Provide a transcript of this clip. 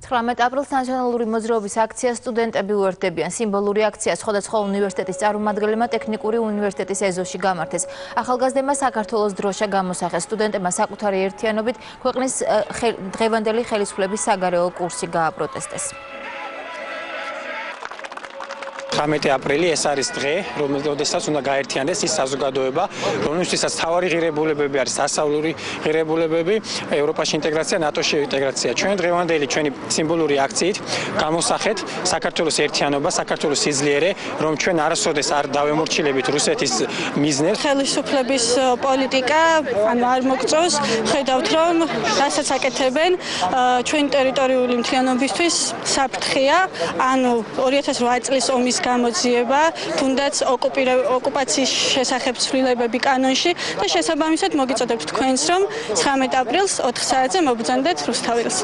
19 აპრილს ნაციონალური მოძრაობის აქცია სტუდენტები უერთდებიან. სიმბოლური აქცია სხვადასხვა უნივერსიტეტის წარმომადგენლებმა ტექნიკური უნივერსიტეტის ეზოში გამართეს. ახალგაზრდებმა საქართველოს დროშა გამოსახეს. სტუდენტებმა საკუთარი ერთიანობით ქვეყნის დღევანდელი ხელისუფლების საგარეო კურსი გააპროტესტეს. 19 აპრილი ეს არის დღე, რომელთაც უნდა გაერთიანდეს ის საზოგადოება, რომელთაც თავარი ღირებულებები არის სასწავლური ღირებულებები, ევროპაში ინტეგრაცია, ნატოში ინტეგრაცია. ჩვენ დღევანდელი ჩვენი სიმბოლური აქციით გამოსახეთ საქართველოს ერთიანობა, საქართველოს სიძლიერე, რომ ჩვენ არასოდეს არ დავემორჩილებით რუსეთის მიზნებს. ხელისუფლების პოლიტიკა არ მოგწონს, ხედავთ რომ რასაც აკეთებენ ჩვენი ტერიტორიული მთლიანობისთვის საფრთხეა, ანუ 2008 წლის ომის გამოძიება, თუნდაც ოკუპაციის შესახებ ცვლილებები კანონში და შესაბამისად მოგიწოდებთ თქვენს რომ 19 აპრილს 4 საათზე მობრძანდეთ რუსთაველს.